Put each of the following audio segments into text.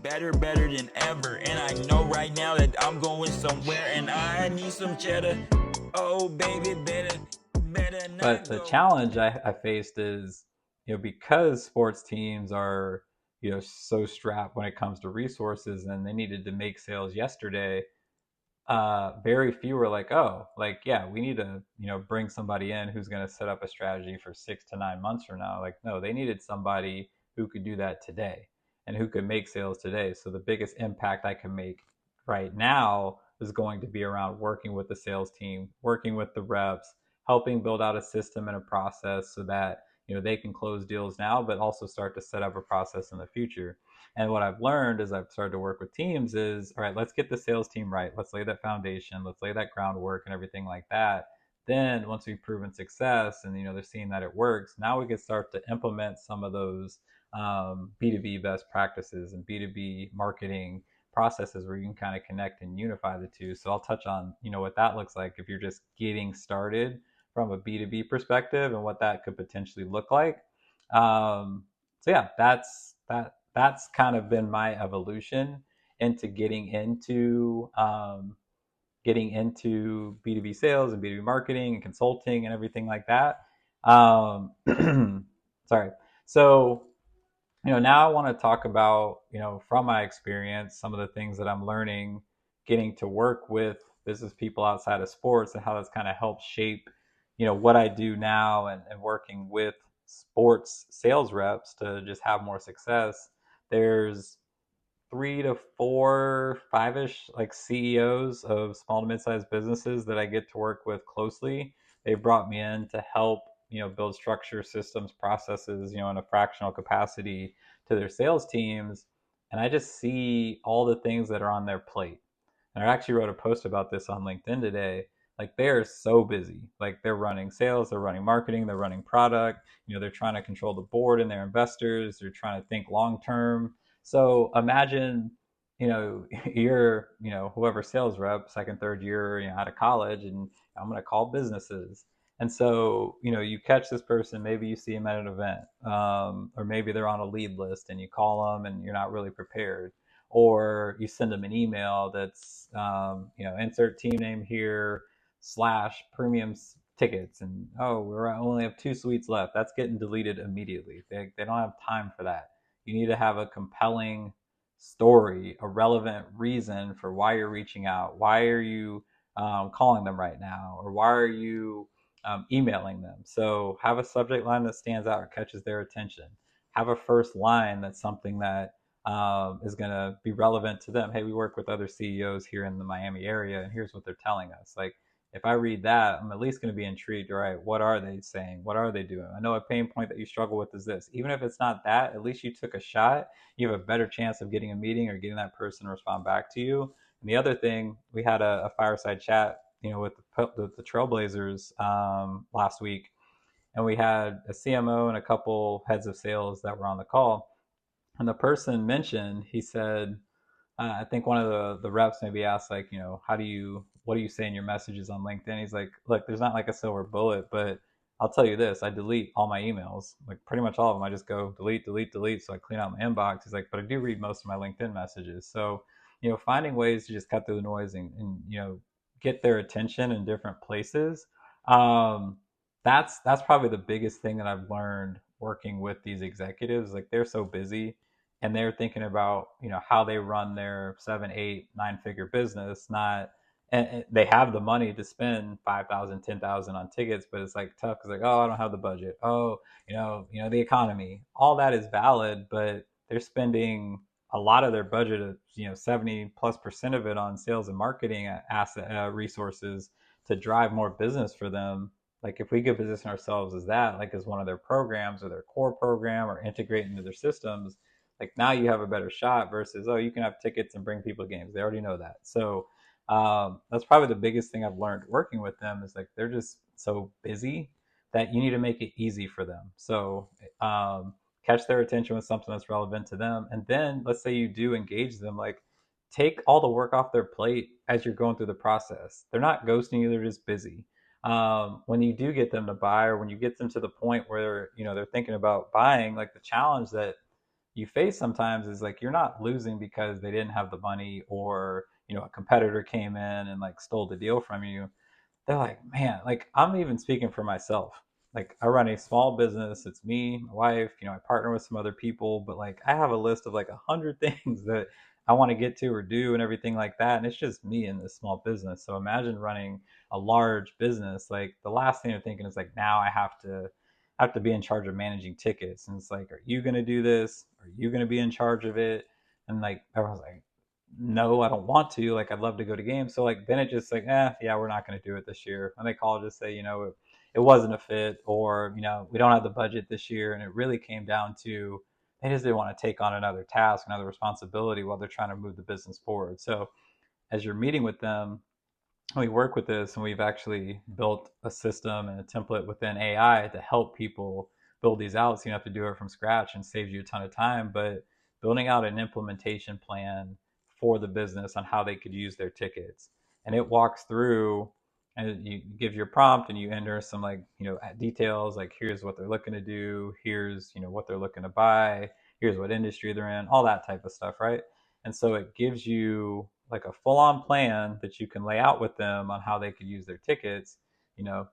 better than ever. And I know right now that I'm going somewhere and I need some cheddar. Oh, baby, better But not the go. challenge I faced is, because sports teams are, so strapped when it comes to resources and they needed to make sales yesterday. Very few were like, oh, like, yeah, we need to, bring somebody in who's going to set up a strategy for 6 to 9 months from now. Like, no, they needed somebody who could do that today and who could make sales today. So the biggest impact I can make right now is going to be around working with the sales team, working with the reps, helping build out a system and a process so that, they can close deals now, but also start to set up a process in the future. And what I've learned as I've started to work with teams is, all right, let's get the sales team right. Let's lay that foundation. Let's lay that groundwork and everything like that. Then once we've proven success and they're seeing that it works, now we can start to implement some of those B2B best practices and B2B marketing processes where you can kind of connect and unify the two. So I'll touch on what that looks like if you're just getting started from a B2B perspective and what that could potentially look like. So yeah, that's kind of been my evolution into getting into B2B sales and B2B marketing and consulting and everything like that. Sorry. So, now I want to talk about, from my experience, some of the things that I'm learning, getting to work with business people outside of sports and how that's kind of helped shape, what I do now and working with sports sales reps to just have more success. There's 3 to 4, 5-ish like CEOs of small to mid-sized businesses that I get to work with closely. They brought me in to help, build structure, systems, processes, in a fractional capacity to their sales teams. And I just see all the things that are on their plate. And I actually wrote a post about this on LinkedIn today. Like they're so busy. Like they're running sales, they're running marketing, they're running product. They're trying to control the board and their investors. They're trying to think long term. So imagine, you're, whoever sales rep, second, third year, out of college, and I'm going to call businesses. And so, you catch this person, maybe you see them at an event, or maybe they're on a lead list and you call them and you're not really prepared. Or you send them an email that's, insert team name here slash premium tickets. And, oh, we only have 2 suites left. That's getting deleted immediately. They don't have time for that. You need to have a compelling story, a relevant reason for why you're reaching out. Why are you calling them right now? Or why are you emailing them? So have a subject line that stands out or catches their attention. Have a first line that's something that is going to be relevant to them. Hey, we work with other CEOs here in the Miami area, and here's what they're telling us. Like, if I read that, I'm at least going to be intrigued. All right, what are they saying? What are they doing? I know a pain point that you struggle with is this. Even if it's not that, at least you took a shot. You have a better chance of getting a meeting or getting that person to respond back to you. And the other thing, we had a fireside chat, with the Trailblazers last week, and we had a CMO and a couple heads of sales that were on the call. And the person mentioned, he said, I think one of the reps maybe asked, like, what do you say in your messages on LinkedIn? He's like, look, there's not like a silver bullet, but I'll tell you this, I delete all my emails, like pretty much all of them. I just go delete, delete, delete. So I clean out my inbox. He's like, but I do read most of my LinkedIn messages. So, finding ways to just cut through the noise and get their attention in different places. Um, that's probably the biggest thing that I've learned working with these executives. Like they're so busy and they're thinking about how they run their 7, 8, 9 figure business. Not, and they have the money to spend 5,000, 10,000 on tickets, but it's like tough because like, oh, I don't have the budget. Oh, the economy. All that is valid, but they're spending a lot of their budget, 70+% of it on sales and marketing asset resources to drive more business for them. Like if we could position ourselves as that, like as one of their programs or their core program or integrate into their systems, like now you have a better shot versus, oh, you can have tickets and bring people games. They already know that. So that's probably the biggest thing I've learned working with them is like they're just so busy that you need to make it easy for them. So catch their attention with something that's relevant to them. And then let's say you do engage them, like take all the work off their plate as you're going through the process. They're not ghosting you, they're just busy. When you do get them to buy or when you get them to the point where they're thinking about buying, like the challenge that you face sometimes is like you're not losing because they didn't have the money, or a competitor came in and like stole the deal from you. They're like, man, like I'm even speaking for myself. Like I run a small business. It's me, my wife, I partner with some other people, but like I have a list of like 100 things that I want to get to or do and everything like that. And it's just me in this small business. So imagine running a large business. Like the last thing they're thinking is like, now I have to be in charge of managing tickets. And it's like, are you going to do this? Are you going to be in charge of it? And like everyone's like, no, I don't want to. Like, I'd love to go to games. So like, then it just like, yeah, we're not going to do it this year. And they call, just say, it wasn't a fit, or we don't have the budget this year. And it really came down to they just didn't want to take on another task, another responsibility while they're trying to move the business forward. So as you're meeting with them, we work with this, and we've actually built a system and a template within AI to help people build these out, so you don't have to do it from scratch, and saves you a ton of time. But building out an implementation plan for the business on how they could use their tickets, and it walks through, and you give your prompt and you enter some like details, like here's what they're looking to do, here's what they're looking to buy, here's what industry they're in, all that type of stuff, right? And so it gives you like a full on plan that you can lay out with them on how they could use their tickets,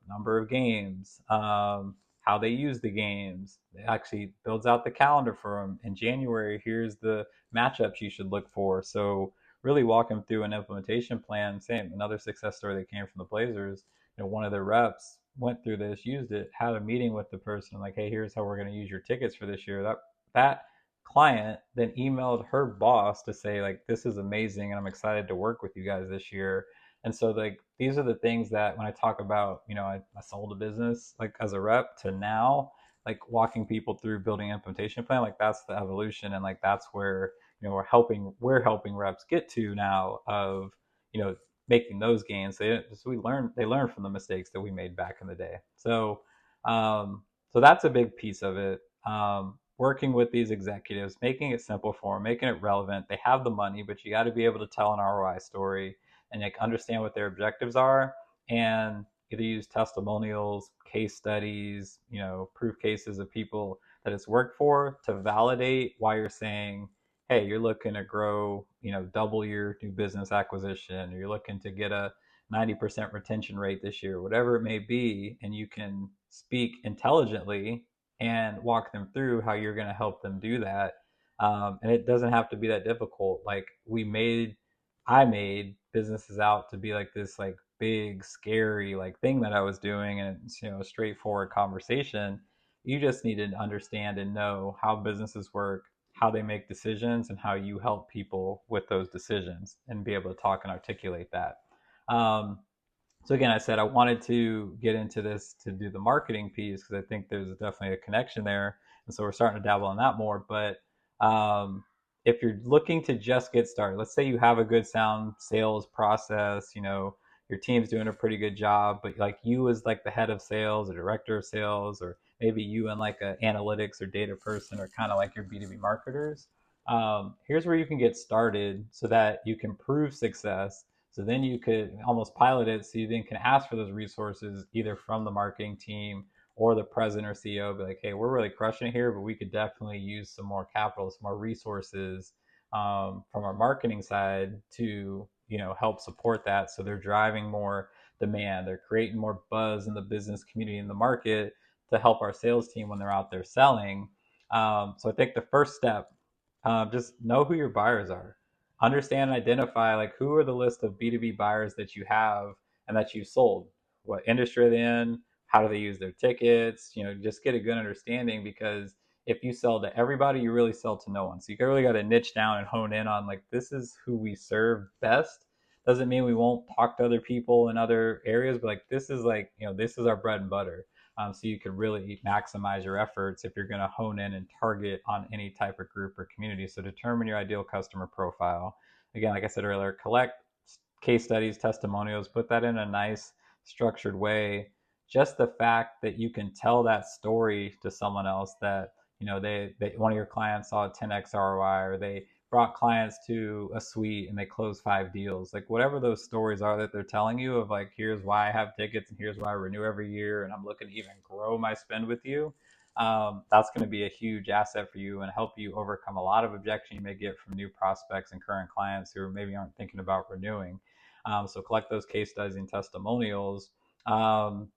number of games, how they use the games. It actually builds out the calendar for them. In January, here's the matchups you should look for. So really walk them through an implementation plan. Same, another success story that came from the Blazers. One of their reps went through this, used it, had a meeting with the person, like, hey, here's how we're going to use your tickets for this year. That client then emailed her boss to say like, this is amazing and I'm excited to work with you guys this year. And so like these are the things that when I talk about, I sold a business like as a rep to now like walking people through building an implementation plan, like that's the evolution. And like that's where we're helping reps get to now of you know making those gains. They learn from the mistakes that we made back in the day. So that's a big piece of it. Working with these executives, making it simple for them, making it relevant. They have the money, but you got to be able to tell an ROI story and like understand what their objectives are, and either use testimonials, case studies, proof cases of people that it's worked for to validate why you're saying, hey, you're looking to grow, double your new business acquisition, or you're looking to get a 90% retention rate this year, whatever it may be, and you can speak intelligently and walk them through how you're going to help them do that. And it doesn't have to be that difficult. Like I made businesses out to be like this, like big, scary, like thing that I was doing, and it's a straightforward conversation. You just need to understand and know how businesses work, how they make decisions, and how you help people with those decisions, and be able to talk and articulate that. Um, so again, I said I wanted to get into this to do the marketing piece because I think there's definitely a connection there, and so we're starting to dabble in that more. But if you're looking to just get started, let's say you have a good sound sales process, your team's doing a pretty good job, but like you as like the head of sales or director of sales, or maybe you and like a analytics or data person are kind of like your B2B marketers. Here's where you can get started so that you can prove success, so then you could almost pilot it, so you then can ask for those resources either from the marketing team or the president or CEO. Be like, hey, we're really crushing it here, but we could definitely use some more capital, some more resources from our marketing side to help support that. So they're driving more demand, they're creating more buzz in the business community, in the market, to help our sales team when they're out there selling. So I think the first step, just know who your buyers are. Understand and identify like who are the list of B2B buyers that you have and that you've sold. What industry are they in? How do they use their tickets? Just get a good understanding, because if you sell to everybody, you really sell to no one. So you really got to niche down and hone in on like, this is who we serve best. Doesn't mean we won't talk to other people in other areas, but like this is like, this is our bread and butter. So you can really maximize your efforts if you're going to hone in and target on any type of group or community. So determine your ideal customer profile. Again, like I said earlier, collect case studies, testimonials, put that in a nice structured way. Just the fact that you can tell that story to someone else, that they one of your clients saw a 10x ROI, or they brought clients to a suite and they closed 5 deals. Like whatever those stories are that they're telling you of, like, here's why I have tickets and here's why I renew every year and I'm looking to even grow my spend with you. that's going to be a huge asset for you and help you overcome a lot of objections you may get from new prospects and current clients who maybe aren't thinking about renewing. So collect those case studies and testimonials. Um,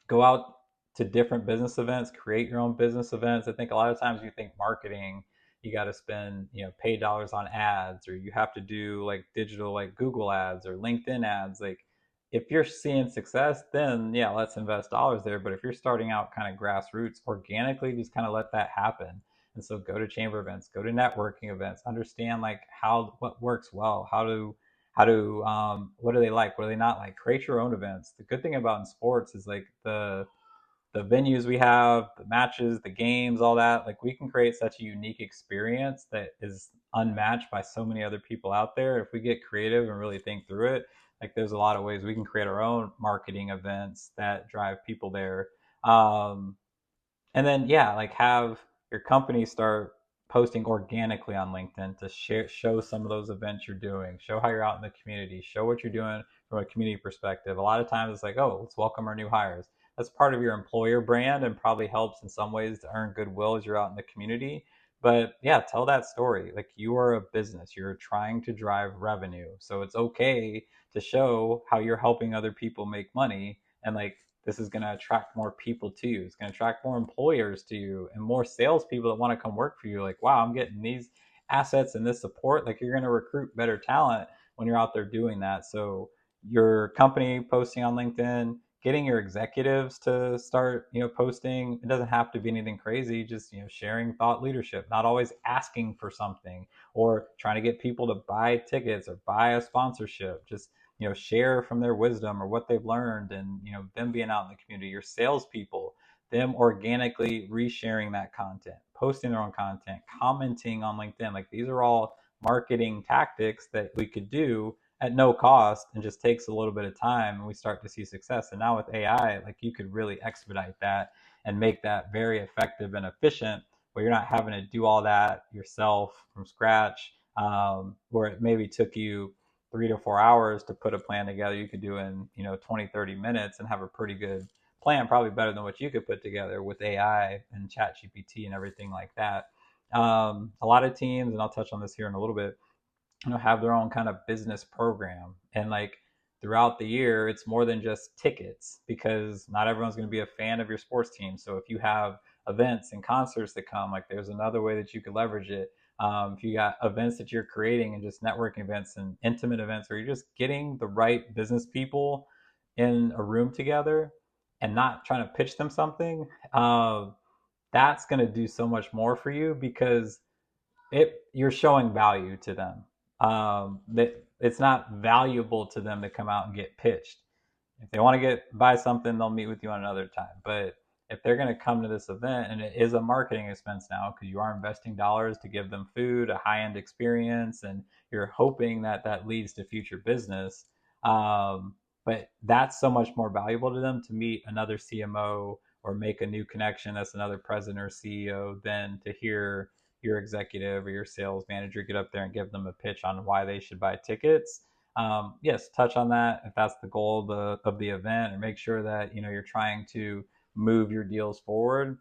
Go out to different business events, create your own business events. I think a lot of times you think marketing, you got to spend, pay dollars on ads, or you have to do like digital, like Google ads or LinkedIn ads. Like if you're seeing success, then yeah, let's invest dollars there. But if you're starting out kind of grassroots organically, just kind of let that happen. And so go to chamber events, go to networking events, understand like what works well, what do they like, what do they not like, create your own events. The good thing about in sports is like the venues we have, the matches, the games, all that, like we can create such a unique experience that is unmatched by so many other people out there. If we get creative and really think through it, like there's a lot of ways we can create our own marketing events that drive people there. um, and then yeah, like have your company start posting organically on LinkedIn to show some of those events you're doing, show how you're out in the community, show what you're doing from a community perspective. A lot of times it's like, oh, let's welcome our new hires. That's part of your employer brand and probably helps in some ways to earn goodwill as you're out in the community. But yeah, tell that story. Like you are a business, you're trying to drive revenue. So it's okay to show how you're helping other people make money. And like this is going to attract more people to you. It's going to attract more employers to you and more salespeople that want to come work for you. Like, wow, I'm getting these assets and this support. Like, you're going to recruit better talent when you're out there doing that. So, your company posting on LinkedIn, getting your executives to start, posting. It doesn't have to be anything crazy. Just, sharing thought leadership, not always asking for something or trying to get people to buy tickets or buy a sponsorship. Just share from their wisdom or what they've learned, and them being out in the community. Your salespeople, them organically resharing that content, posting their own content, commenting on LinkedIn. Like these are all marketing tactics that we could do at no cost and just takes a little bit of time, and we start to see success. And now with AI, like you could really expedite that and make that very effective and efficient, where you're not having to do all that yourself from scratch, where it maybe took you 3 to 4 hours to put a plan together. You could do in 20-30 minutes and have a pretty good plan, probably better than what you could put together with AI and chat GPT and everything like that. A lot of teams, and I'll touch on this here in a little bit, have their own kind of business program. And like throughout the year, it's more than just tickets, because not everyone's going to be a fan of your sports team. So if you have events and concerts that come, like there's another way that you could leverage it. If you got events that you're creating and just networking events and intimate events where you're just getting the right business people in a room together and not trying to pitch them something, that's going to do so much more for you, because you're showing value to them. That it's not valuable to them to come out and get pitched. If they want to buy something, they'll meet with you on another time. But if they're going to come to this event, and it is a marketing expense now because you are investing dollars to give them food, a high-end experience, and you're hoping that that leads to future business. But that's so much more valuable to them to meet another CMO or make a new connection that's another president or CEO than to hear your executive or your sales manager get up there and give them a pitch on why they should buy tickets. Yes, touch on that if that's the goal of the event, and make sure that you're trying to move your deals forward,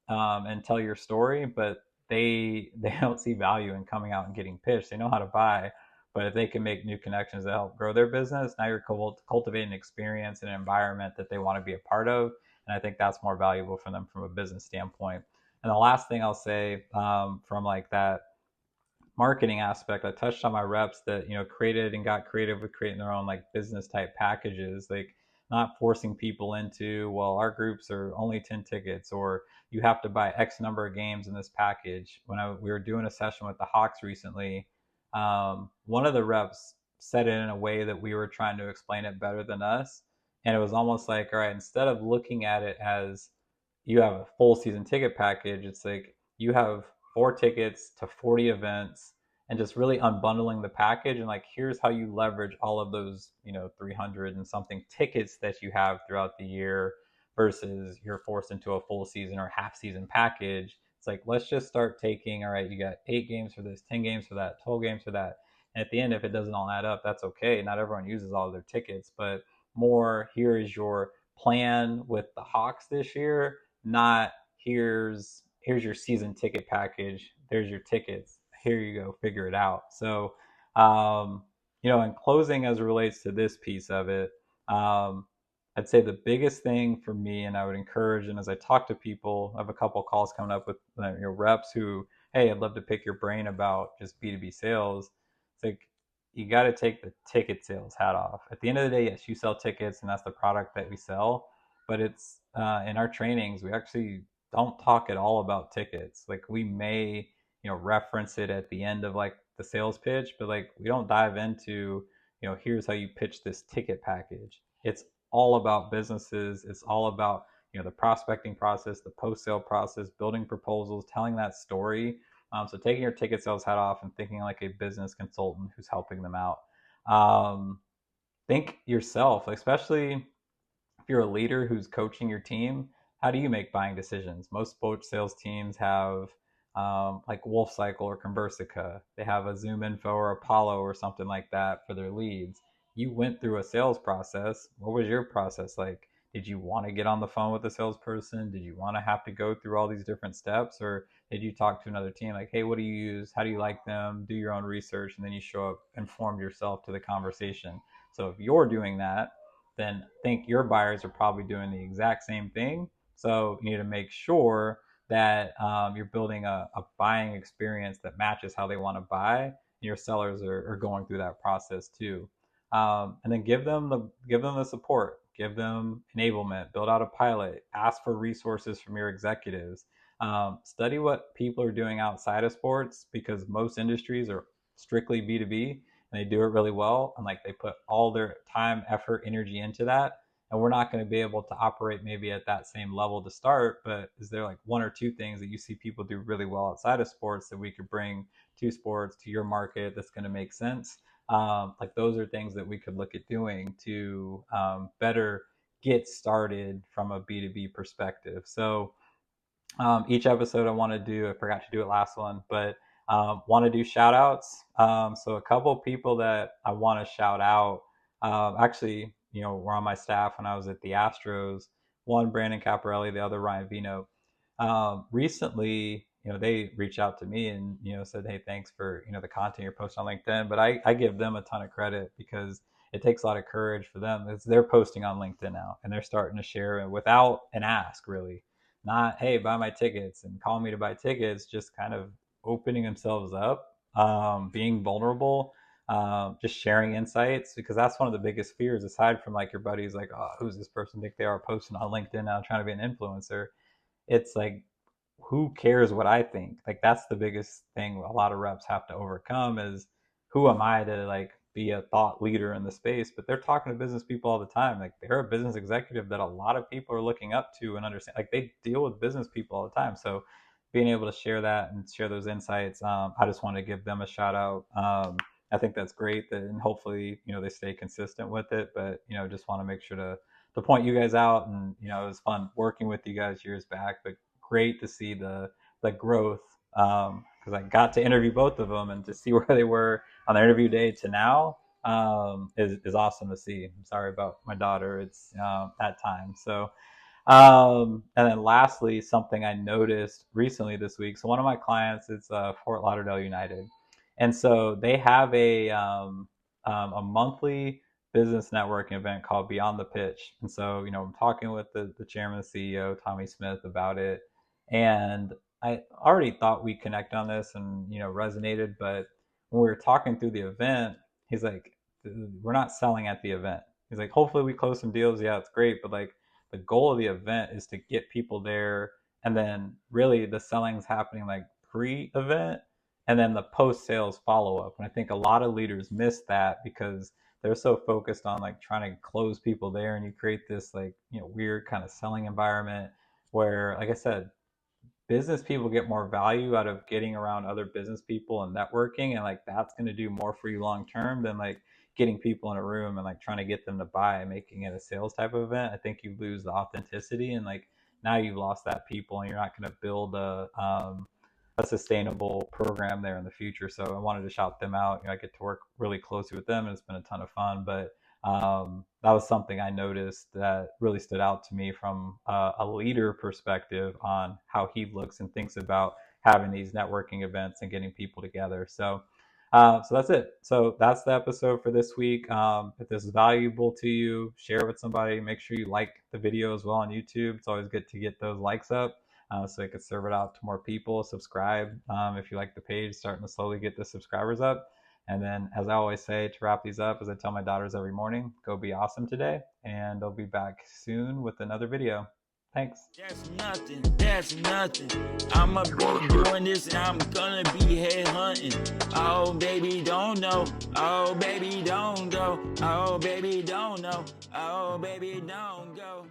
and tell your story. But they don't see value in coming out and getting pitched. They know how to buy, but if they can make new connections that help grow their business, now you're cultivating experience and an environment that they want to be a part of. And I think that's more valuable for them from a business standpoint. And the last thing I'll say, from like that marketing aspect, I touched on my reps that created and got creative with creating their own like business type packages, like not forcing people into, well, our groups are only 10 tickets, or you have to buy X number of games in this package. We were doing a session with the Hawks recently, one of the reps said it in a way that we were trying to explain it better than us, and it was almost like, all right, instead of looking at it as you have a full season ticket package, it's like you have 4 tickets to 40 events, and just really unbundling the package, and like here's how you leverage all of those 300 and something tickets that you have throughout the year, versus you're forced into a full season or half season package. It's like, let's just start taking, all right, you got 8 games for this, 10 games for that, 12 games for that. And at the end, if it doesn't all add up, that's okay. Not everyone uses all of their tickets, but more, here is your plan with the Hawks this year, not here's your season ticket package. There's your tickets. Here you go, figure it out. So, um, in closing, as it relates to this piece of it, um, I'd say the biggest thing for me, and I would encourage, and as I talk to people, I have a couple of calls coming up with reps who, hey, I'd love to pick your brain about just B2B sales. It's like you got to take the ticket sales hat off. At the end of the day, yes, you sell tickets, and that's the product that we sell. But it's in our trainings, we actually don't talk at all about tickets. Like we may, reference it at the end of like the sales pitch, but like we don't dive into, here's how you pitch this ticket package. It's all about businesses. It's all about, the prospecting process, the post sale process, building proposals, telling that story. So taking your ticket sales hat off and thinking like a business consultant who's helping them out. Think yourself, especially if you're a leader who's coaching your team, how do you make buying decisions? Most sports sales teams have like Wolf Cycle or Conversica. They have a Zoom Info or Apollo or something like that for their leads. You went through a sales process. What was your process like? Did you want to get on the phone with the salesperson? Did you want to have to go through all these different steps? Or did you talk to another team like, hey, what do you use? How do you like them? Do your own research, and then you show up informed yourself to the conversation. So if you're doing that, then think your buyers are probably doing the exact same thing. So you need to make sure that you're building a buying experience that matches how they want to buy. And your sellers are going through that process too. And then give them the support, give them enablement, build out a pilot, ask for resources from your executives. Study what people are doing outside of sports, because most industries are strictly B2B and they do it really well, and like they put all their time, effort, energy into that. And we're not going to be able to operate maybe at that same level to start, but is there like one or two things that you see people do really well outside of sports that we could bring to sports, to your market, that's going to make sense? Like those are things that we could look at doing to better get started from a B2B perspective. So each episode I want to do, I forgot to do it last one, but want to do shout outs. So a couple of people that I want to shout out, actually, were on my staff when I was at the Astros. One, Brandon Caparelli, the other, Ryan Vino. Recently, they reached out to me and, said, hey, thanks for, the content you're posting on LinkedIn. But I give them a ton of credit, because it takes a lot of courage for them. They're posting on LinkedIn now, and they're starting to share it without an ask, really. Not, hey, buy my tickets and call me to buy tickets, just kind of opening themselves up, being vulnerable, just sharing insights, because that's one of the biggest fears, aside from like your buddies, like, oh, who's this person think they are, posting on LinkedIn now trying to be an influencer. It's like, who cares what I think? Like that's the biggest thing a lot of reps have to overcome, is who am I to like be a thought leader in the space? But they're talking to business people all the time. Like they're a business executive that a lot of people are looking up to and understand. Like they deal with business people all the time. So being able to share that and share those insights, I just want to give them a shout out. I think that's great, that, and hopefully they stay consistent with it. But just want to make sure to point you guys out, and it was fun working with you guys years back, but great to see the growth, because I got to interview both of them, and to see where they were on their interview day to now is awesome to see. I'm sorry about my daughter. It's that time. So and then lastly, something I noticed recently this week. So one of my clients is Fort Lauderdale United, and so they have a monthly business networking event called Beyond the Pitch. And so I'm talking with the chairman, the CEO, Tommy Smith, about it, and I already thought we connect on this and resonated, but when we were talking through the event, he's like, we're not selling at the event. He's like, hopefully we close some deals. Yeah, it's great, but like the goal of the event is to get people there, and then really the selling's happening like pre-event, and then the post-sales follow-up. And I think a lot of leaders miss that, because they're so focused on like trying to close people there, and you create this like weird kind of selling environment where, like I said, business people get more value out of getting around other business people and networking, and like that's going to do more for you long term than like getting people in a room and like trying to get them to buy and making it a sales type of event. I think you lose the authenticity, and like now you've lost that people, and you're not going to build a sustainable program there in the future. So I wanted to shout them out. I get to work really closely with them, and it's been a ton of fun. But That was something I noticed that really stood out to me from a leader perspective on how he looks and thinks about having these networking events and getting people together. So that's it. So that's the episode for this week. If this is valuable to you, share it with somebody. Make sure you like the video as well on YouTube. It's always good to get those likes up so it could serve it out to more people. Subscribe if you like the page, starting to slowly get the subscribers up. And then, as I always say, to wrap these up, as I tell my daughters every morning, go be awesome today. And I'll be back soon with another video. Thanks. That's nothing, that's nothing. I'ma be doing this and I'm gonna be head hunting. Oh baby, don't know. Oh baby, don't go. Oh baby, don't know. Oh baby, don't go.